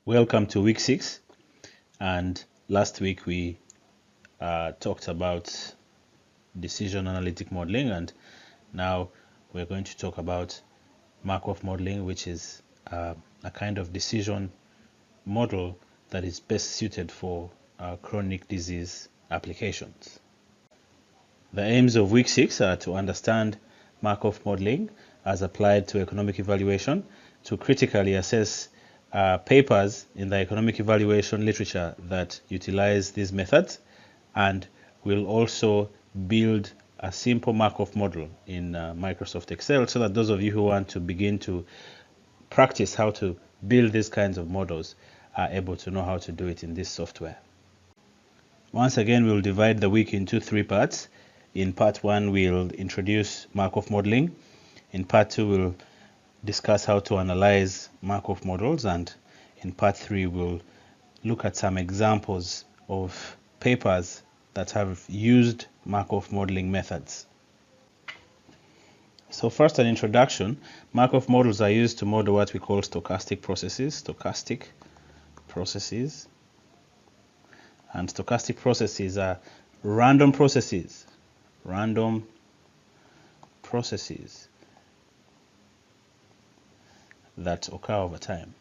Welcome to week 6, and last week we talked about decision analytic modeling, and now we're going to talk about Markov modeling, which is a kind of decision model that is best suited for chronic disease applications. The aims of week 6 are to understand Markov modeling as applied to economic evaluation, to critically assess papers in the economic evaluation literature that utilize these methods, and we'll also build a simple Markov model in Microsoft Excel so that those of you who want to begin to practice how to build these kinds of models are able to know how to do it in this software. Once again, we'll divide the week into 3 parts. In part 1, we'll introduce Markov modeling. In part 2, we'll discuss how to analyze Markov models, and in part 3 we'll look at some examples of papers that have used Markov modeling methods. So first, an introduction. Markov models are used to model what we call stochastic processes. And stochastic processes are random processes that occur over time.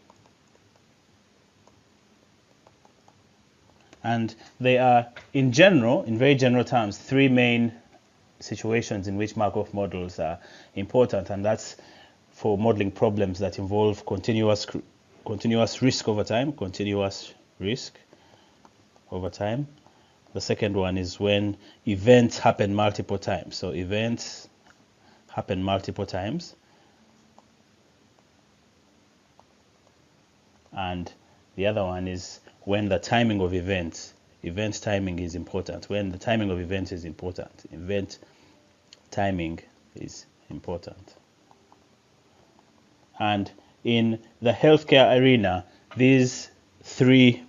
And they are, in very general terms, 3 main situations in which Markov models are important, and that's for modeling problems that involve continuous risk over time. The second one is when events happen multiple times. So events happen multiple times. And the other one is when the timing of event timing is important. When the timing of event is important. Event timing is important. And in the healthcare arena, these three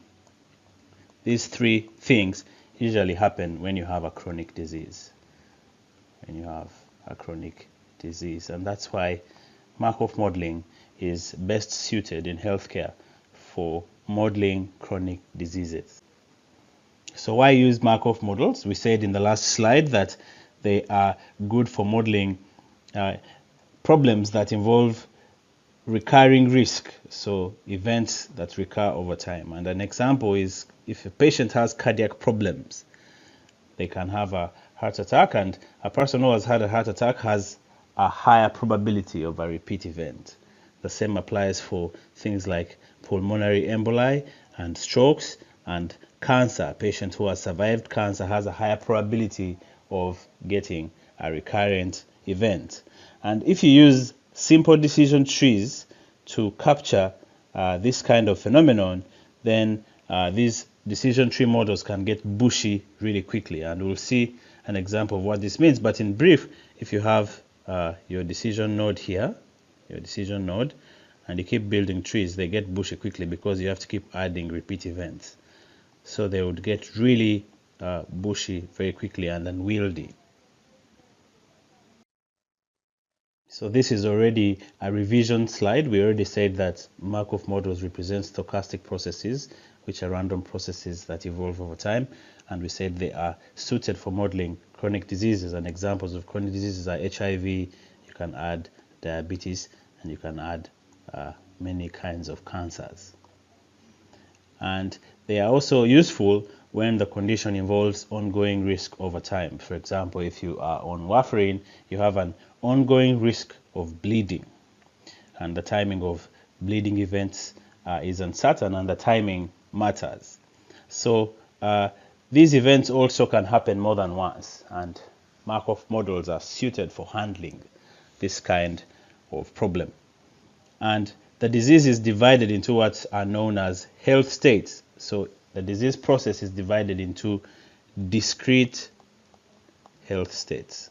things usually happen when you have a chronic disease. And that's why Markov modeling is best suited in healthcare for modeling chronic diseases. So why use Markov models? We said in the last slide that they are good for modeling problems that involve recurring risk, so events that recur over time. And an example is if a patient has cardiac problems, they can have a heart attack, and a person who has had a heart attack has a higher probability of a repeat event. The same applies for things like pulmonary emboli and strokes and cancer. A patient who has survived cancer has a higher probability of getting a recurrent event. And if you use simple decision trees to capture this kind of phenomenon, then these decision tree models can get bushy really quickly. And we'll see an example of what this means. But in brief, if you have your decision node here, and you keep building trees, they get bushy quickly because you have to keep adding repeat events. So they would get really bushy very quickly and unwieldy. So this is already a revision slide. We already said that Markov models represent stochastic processes, which are random processes that evolve over time. And we said they are suited for modeling chronic diseases. And examples of chronic diseases are HIV, you can add diabetes, and you can add many kinds of cancers. And they are also useful when the condition involves ongoing risk over time. For example, if you are on warfarin, you have an ongoing risk of bleeding, and the timing of bleeding events is uncertain, and the timing matters. So these events also can happen more than once, and Markov models are suited for handling this kind of problem. And the disease is divided into what are known as health states. So the disease process is divided into discrete health states.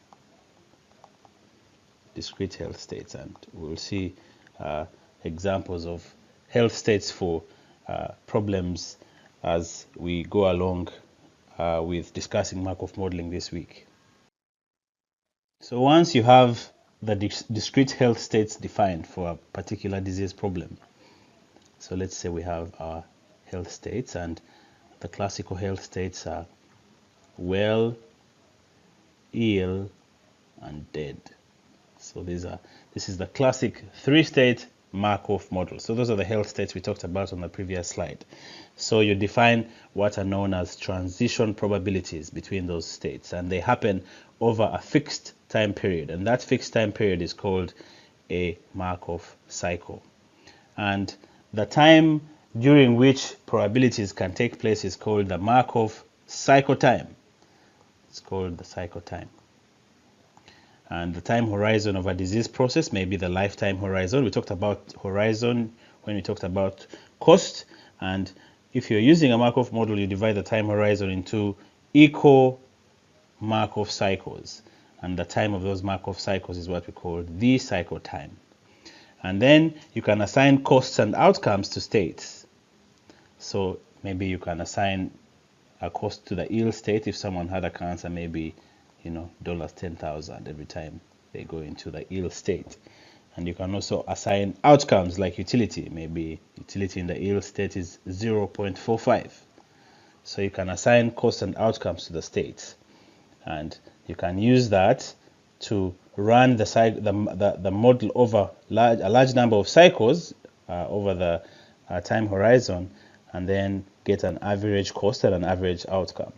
And we'll see examples of health states for problems as we go along with discussing Markov modeling this week. So once you have the discrete health states defined for a particular disease problem, So let's say we have our health states, and the classical health states are well, ill, and dead. So this is the classic three-state Markov model. So those are the health states we talked about on the previous slide. So you define what are known as transition probabilities between those states, and they happen over a fixed time period, and that fixed time period is called a Markov cycle. And the time during which probabilities can take place is called the Markov cycle time. It's called the cycle time. And the time horizon of a disease process may be the lifetime horizon. We talked about horizon when we talked about cost. And if you're using a Markov model, you divide the time horizon into equal Markov cycles. And the time of those Markov cycles is what we call the cycle time. And then you can assign costs and outcomes to states. So maybe you can assign a cost to the ill state. If someone had a cancer, maybe $10,000 every time they go into the ill state. And you can also assign outcomes like utility. Maybe utility in the ill state is 0.45. So you can assign costs and outcomes to the states, and you can use that to run the model over a large number of cycles over the time horizon, and then get an average cost and an average outcome.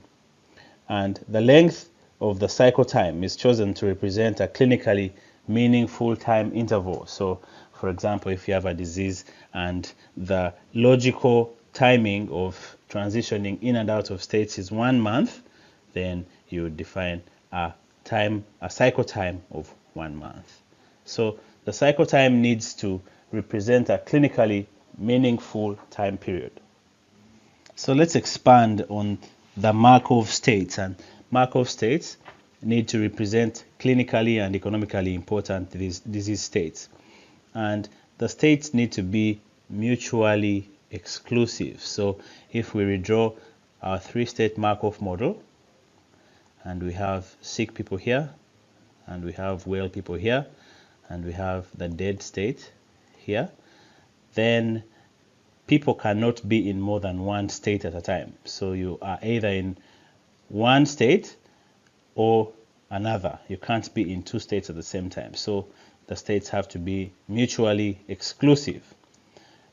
And the length of the cycle time is chosen to represent a clinically meaningful time interval. So, for example, if you have a disease and the logical timing of transitioning in and out of states is 1 month, then you would define a cycle time of 1 month. So the cycle time needs to represent a clinically meaningful time period. So let's expand on the Markov states. And Markov states need to represent clinically and economically important disease states. And the states need to be mutually exclusive. So if we redraw our three-state Markov model, and we have sick people here, and we have well people here, and we have the dead state here, then people cannot be in more than one state at a time. So you are either in one state or another. You can't be in two states at the same time. So the states have to be mutually exclusive.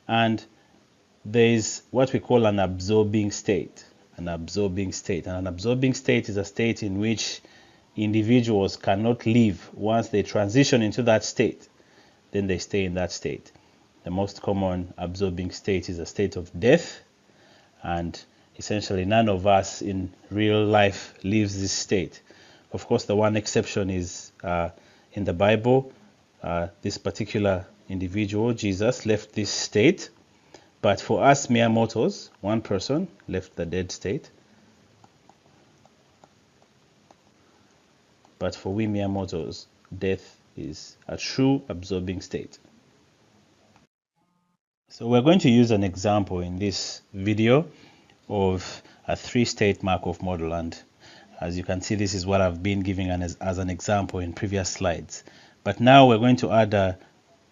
And there is what we call an absorbing state. An absorbing state. And an absorbing state is a state in which individuals cannot leave. Once they transition into that state, then they stay in that state. The most common absorbing state is a state of death, and essentially none of us in real life lives this state. Of course, the one exception is in the Bible. This particular individual, Jesus, left this state, but for us mere mortals, one person left the dead state. But for we mere mortals, death is a true absorbing state. So we're going to use an example in this video of a three-state Markov model, and as you can see, this is what I've been giving as an example in previous slides. But now we're going to add a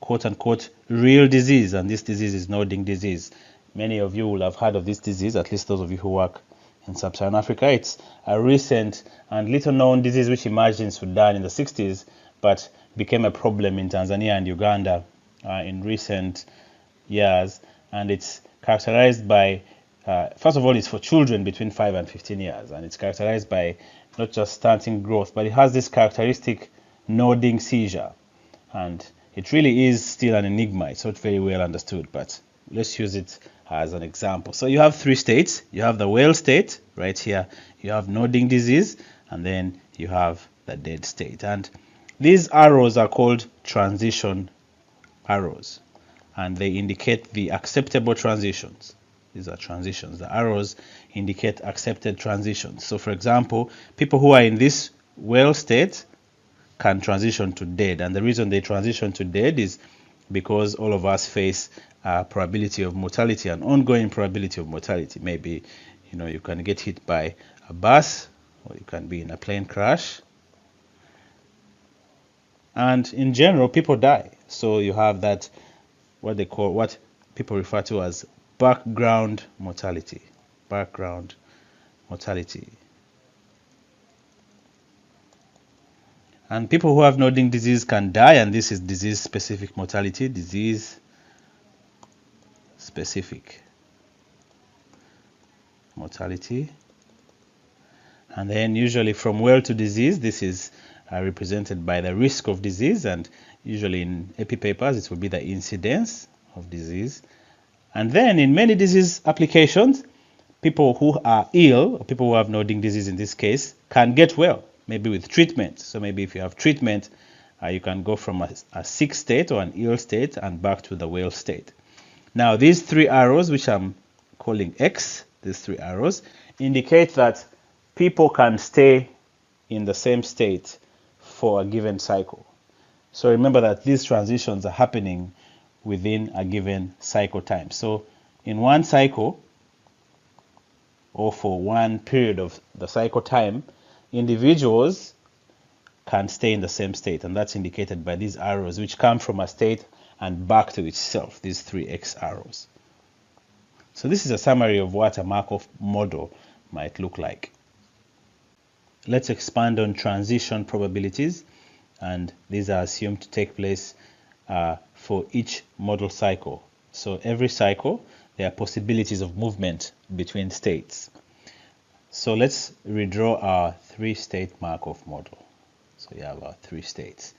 quote-unquote real disease, and this disease is nodding disease. Many of you will have heard of this disease, at least those of you who work in sub-Saharan Africa. It's a recent and little-known disease which emerged in Sudan in the 60s, but became a problem in Tanzania and Uganda in recent years, and it's characterized by first of all, it's for children between 5 and 15 years, and it's characterized by not just stunting growth, but it has this characteristic nodding seizure, and it really is still an enigma. It's not very well understood, but let's use it as an example. So you have three states. You have the well state right here, you have nodding disease, and then you have the dead state, and these arrows are called transition arrows, and they indicate the acceptable transitions. These are transitions. The arrows indicate accepted transitions. So for example, people who are in this well state can transition to dead, and the reason they transition to dead is because all of us face a probability of mortality, an ongoing probability of mortality. Maybe you can get hit by a bus, or you can be in a plane crash, and in general people die. So you have that what people refer to as background mortality. Background mortality. And people who have nodding disease can die, and this is disease-specific mortality. Disease-specific mortality. And then usually from well to disease, this is represented by the risk of disease, and usually in epi papers it will be the incidence of disease. And then in many disease applications, people who are ill, or people who have nodding disease in this case, can get well, maybe with treatment. So maybe if you have treatment, you can go from a sick state or an ill state and back to the well state. Now these three arrows, which I'm calling X, these three arrows, indicate that people can stay in the same state for a given cycle. So remember that these transitions are happening within a given cycle time. So in one cycle, or for one period of the cycle time, individuals can stay in the same state, and that's indicated by these arrows, which come from a state and back to itself, these three X arrows. So this is a summary of what a Markov model might look like. Let's expand on transition probabilities, and these are assumed to take place for each model cycle. So every cycle, there are possibilities of movement between states. So let's redraw our three-state Markov model. So you have our three states.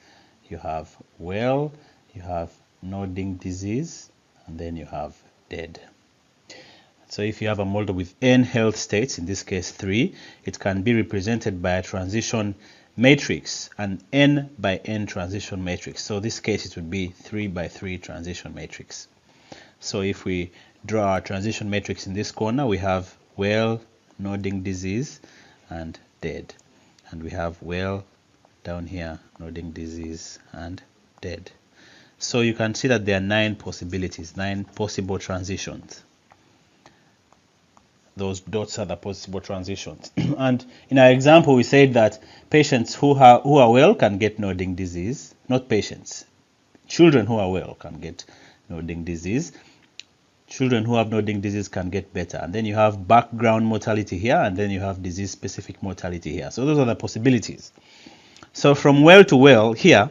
You have well, you have nodding disease, and then you have dead. So if you have a model with n health states, in this case 3, it can be represented by a transition matrix, an n by n transition matrix. So in this case it would be 3 by 3 transition matrix. So if we draw our transition matrix in this corner, we have well, nodding disease, and dead. And we have well down here, nodding disease, and dead. So you can see that there are 9 possibilities, 9 possible transitions. Those dots are the possible transitions. And in our example, we said that patients who are well can get nodding disease. Not patients. Children who are well can get nodding disease. Children who have nodding disease can get better. And then you have background mortality here, and then you have disease-specific mortality here. So those are the possibilities. So from well to well here,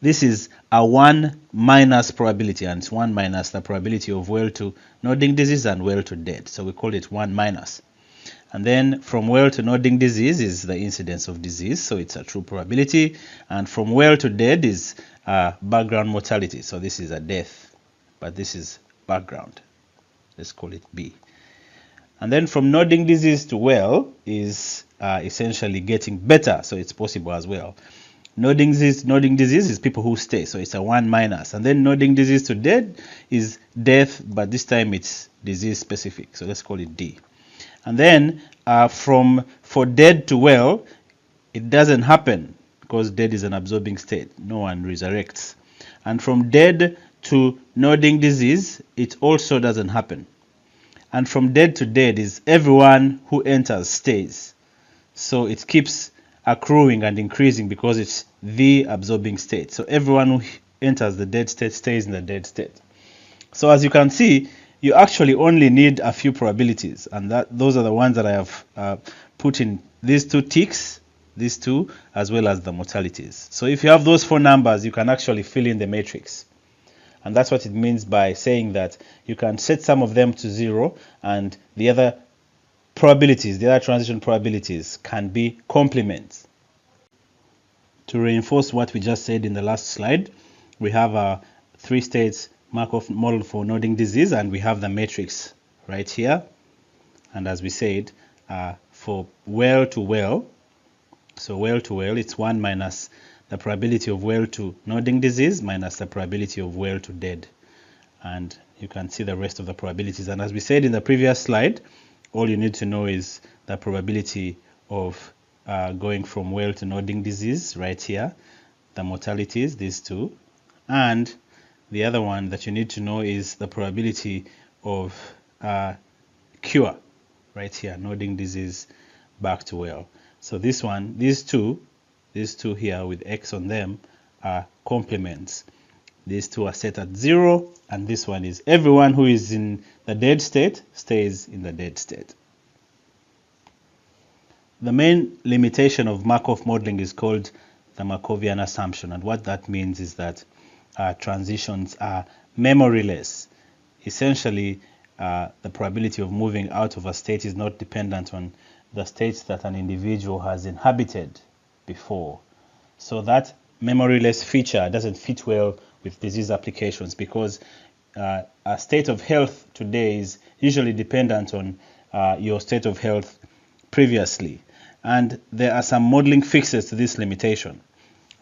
this is a 1 minus probability, and it's 1 minus the probability of well to nodding disease and well to dead. So we call it 1 minus. And then from well to nodding disease is the incidence of disease, so it's a true probability. And from well to dead is background mortality, so this is a death, but this is background. Let's call it B. And then from nodding disease to well is essentially getting better, so it's possible as well. Nodding disease is people who stay, so it's a 1 minus. And then nodding disease to dead is death, but this time it's disease specific, so let's call it D. And then for dead to well, it doesn't happen because dead is an absorbing state. No one resurrects. And from dead to nodding disease, it also doesn't happen. And from dead to dead is everyone who enters stays. So it keeps accruing and increasing because it's the absorbing state. So everyone who enters the dead state stays in the dead state. So as you can see, you actually only need a few probabilities, and those are the ones that I have put in these two ticks, these two, as well as the mortalities. So if you have those 4 numbers, you can actually fill in the matrix. And that's what it means by saying that you can set some of them to 0, and the other probabilities, the other transition probabilities, can be complements. To reinforce what we just said in the last slide, we have a 3 states Markov model for nodding disease, and we have the matrix right here. And as we said, for well to well, so well to well, it's 1 minus the probability of well to nodding disease minus the probability of well to dead. And you can see the rest of the probabilities. And as we said in the previous slide, all you need to know is the probability of going from well to nodding disease right here, the mortalities, these two, and the other one that you need to know is the probability of cure right here, nodding disease back to well. So this one, these two here with X on them are complements. These two are set at 0, and this one is everyone who is in the dead state stays in the dead state. The main limitation of Markov modeling is called the Markovian assumption, and what that means is that transitions are memoryless. Essentially, the probability of moving out of a state is not dependent on the states that an individual has inhabited before. So that memoryless feature doesn't fit well with disease applications, because a state of health today is usually dependent on your state of health previously. And there are some modeling fixes to this limitation.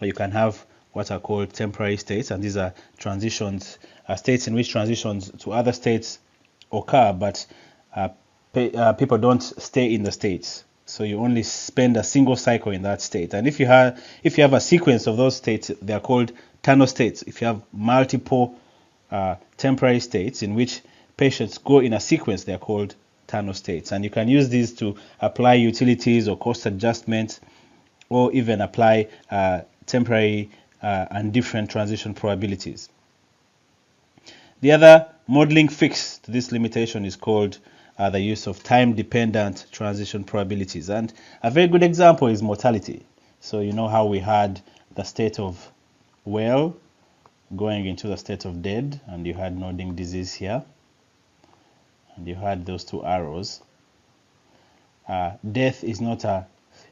You can have what are called temporary states, and these are transitions, states in which transitions to other states occur, but people don't stay in the states. So you only spend a single cycle in that state. And if you have a sequence of those states, they are called tunnel states. If you have multiple temporary states in which patients go in a sequence, they are called tunnel states. And you can use these to apply utilities or cost adjustments, or even apply temporary and different transition probabilities. The other modeling fix to this limitation is called the use of time-dependent transition probabilities. And a very good example is mortality. So you know how we had the state of well going into the state of dead, and you had nodding disease here, and you had those two arrows. Death is not a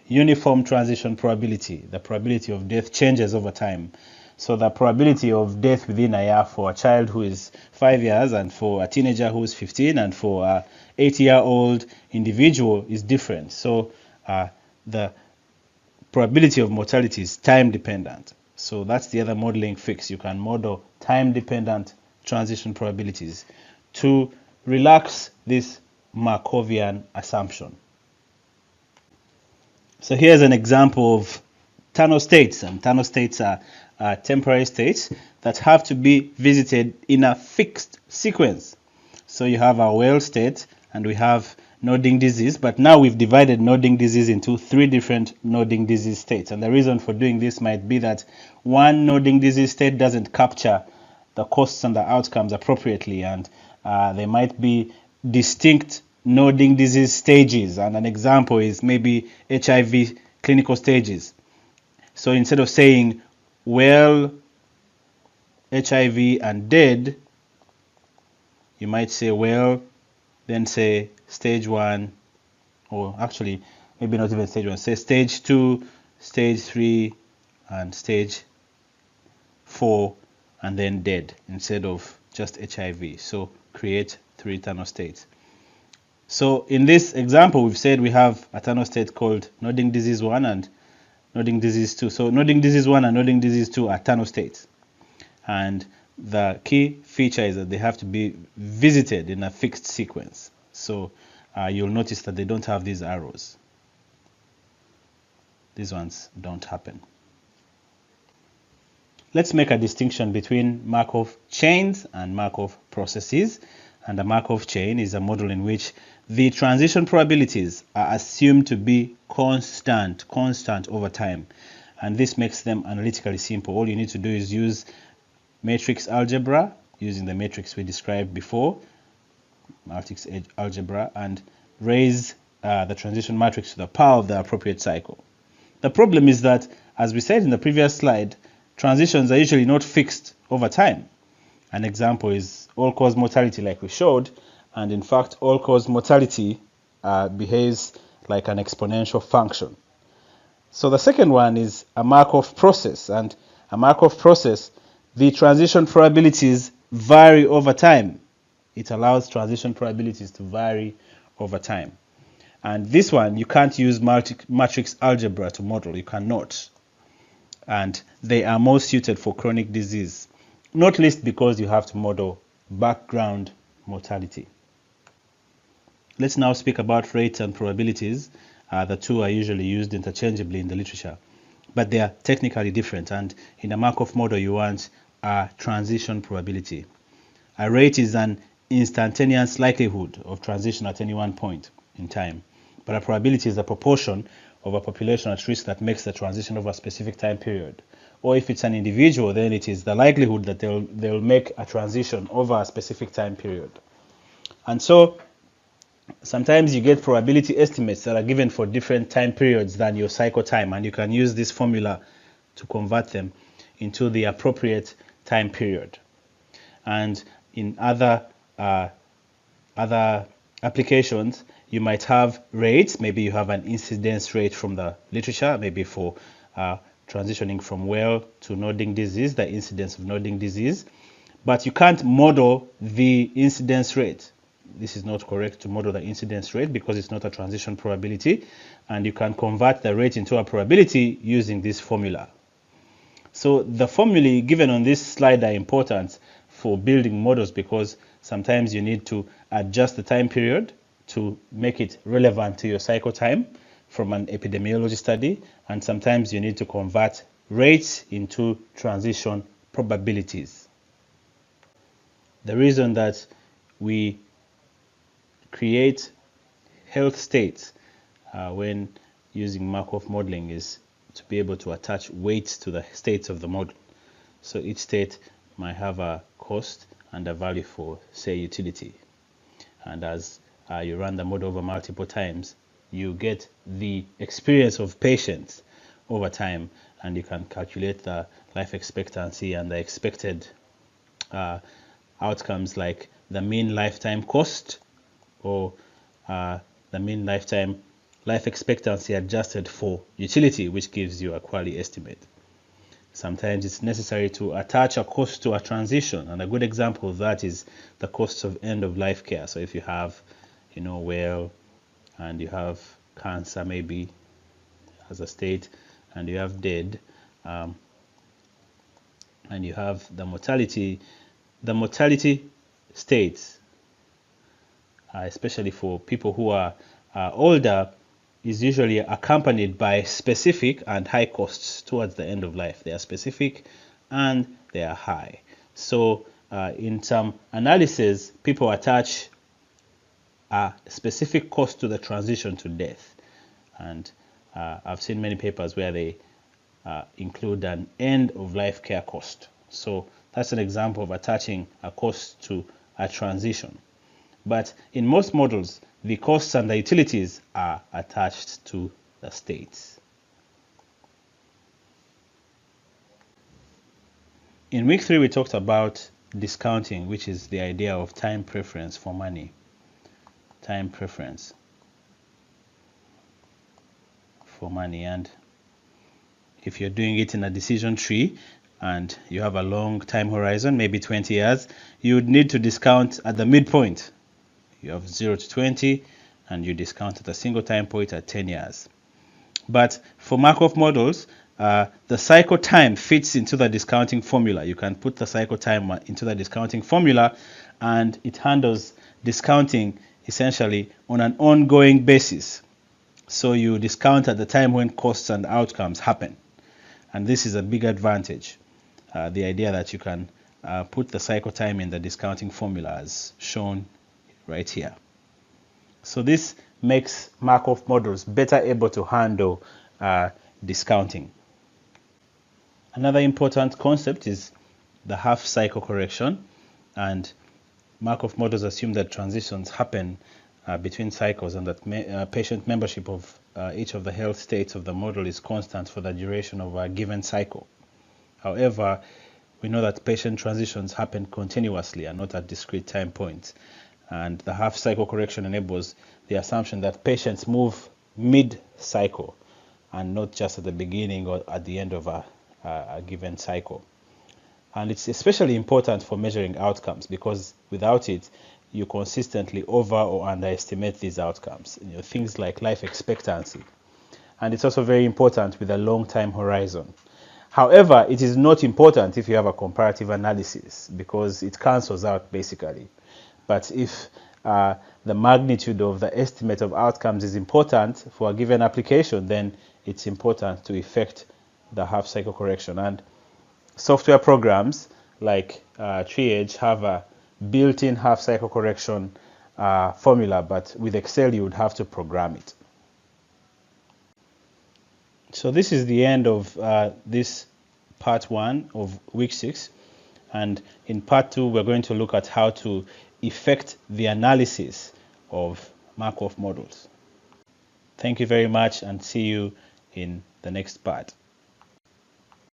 uniform transition probability. The probability of death changes over time. So the probability of death within a year for a child who is 5 years, and for a teenager who is 15, and for a 80-year-old individual is different. So the probability of mortality is time dependent. So that's the other modeling fix. You can model time dependent transition probabilities to relax this Markovian assumption. So here's an example of tunnel states, and tunnel states are temporary states that have to be visited in a fixed sequence. So you have a well state, and we have nodding disease, but now we've divided nodding disease into 3 different nodding disease states. And the reason for doing this might be that one nodding disease state doesn't capture the costs and the outcomes appropriately, and there might be distinct nodding disease stages, and an example is maybe HIV clinical stages. So instead of saying well, HIV, and dead, you might say well, then say stage 1, or actually maybe not even stage 1, say stage 2, stage 3, and stage 4, and then dead instead of just HIV. So create 3 tunnel states. So in this example, we've said we have a tunnel state called nodding disease 1 and nodding disease 2. So nodding disease 1 and nodding disease 2 are tunnel states. And the key feature is that they have to be visited in a fixed sequence. So you'll notice that they don't have these arrows. These ones don't happen. Let's make a distinction between Markov chains and Markov processes. And a Markov chain is a model in which the transition probabilities are assumed to be constant over time. And this makes them analytically simple. All you need to do is use matrix algebra, using the matrix we described before, matrix algebra, and raise the transition matrix to the power of the appropriate cycle. The problem is that, as we said in the previous slide, transitions are usually not fixed over time. An example is all-cause mortality, like we showed, and in fact all-cause mortality behaves like an exponential function. So the second one is a Markov process, and a Markov process, the transition probabilities vary over time. It allows transition probabilities to vary over time. And this one, you can't use matrix algebra to model. You cannot. And they are more suited for chronic disease, not least because you have to model background mortality. Let's now speak about rates and probabilities. The two are usually used interchangeably in the literature, but they are technically different. And in a Markov model, you want a transition probability. A rate is an instantaneous likelihood of transition at any one point in time, but a probability is a proportion of a population at risk that makes the transition over a specific time period. or if it's an individual, then it is the likelihood that they'll make a transition over a specific time period. And so sometimes you get probability estimates that are given for different time periods than your cycle time, and you can use this formula to convert them into the appropriate time period. And in other applications, you might have rates. Maybe you have an incidence rate from the literature, maybe for transitioning from well to nodding disease, the incidence of nodding disease. But you can't model the incidence rate. This is not correct to model the incidence rate because it's not a transition probability, and you can convert the rate into a probability using this formula. So the formulae given on this slide are important for building models because sometimes you need to adjust the time period to make it relevant to your cycle time from an epidemiology study, and sometimes you need to convert rates into transition probabilities. The reason that we create health states when using Markov modeling is to be able to attach weights to the states of the model. So each state might have a cost and a value for, say, utility. And as you run the model over multiple times, you get the experience of patients over time, and you can calculate the life expectancy and the expected outcomes like the mean lifetime cost or the mean lifetime life expectancy adjusted for utility, which gives you a quality estimate. Sometimes it's necessary to attach a cost to a transition, and a good example of that is the costs of end-of-life care. So if you have, well, and you have cancer maybe as a state, and you have dead, and you have the mortality states, especially for people who are older, is usually accompanied by specific and high costs towards the end of life. They are specific and they are high. So in some analysis, people attach a specific cost to the transition to death. And I've seen many papers where they include an end of life care cost. So that's an example of attaching a cost to a transition. But in most models, the costs and the utilities are attached to the states. In week 3, we talked about discounting, which is the idea of time preference for money. Time preference for money. And if you're doing it in a decision tree and you have a long time horizon, maybe 20 years, you would need to discount at the midpoint. You have 0 to 20, and you discount at a single time point at 10 years. But for Markov models, the cycle time fits into the discounting formula. You can put the cycle time into the discounting formula, and it handles discounting essentially on an ongoing basis. So you discount at the time when costs and outcomes happen. And this is a big advantage. The idea that you can put the cycle time in the discounting formula as shown right here. So this makes Markov models better able to handle discounting. Another important concept is the half cycle correction, and Markov models assume that transitions happen between cycles and that patient membership of each of the health states of the model is constant for the duration of a given cycle. However, we know that patient transitions happen continuously and not at discrete time points. And the half cycle correction enables the assumption that patients move mid-cycle and not just at the beginning or at the end of a given cycle. And it's especially important for measuring outcomes because without it, you consistently over or underestimate these outcomes. Things like life expectancy. And it's also very important with a long time horizon. However, it is not important if you have a comparative analysis because it cancels out basically. But if the magnitude of the estimate of outcomes is important for a given application, then it's important to effect the half cycle correction. And software programs like Triage have a built-in half cycle correction formula, but with Excel you would have to program it. So this is the end of this part 1 of week 6. And in part 2, we're going to look at how to effect the analysis of Markov models. Thank you very much, and see you in the next part.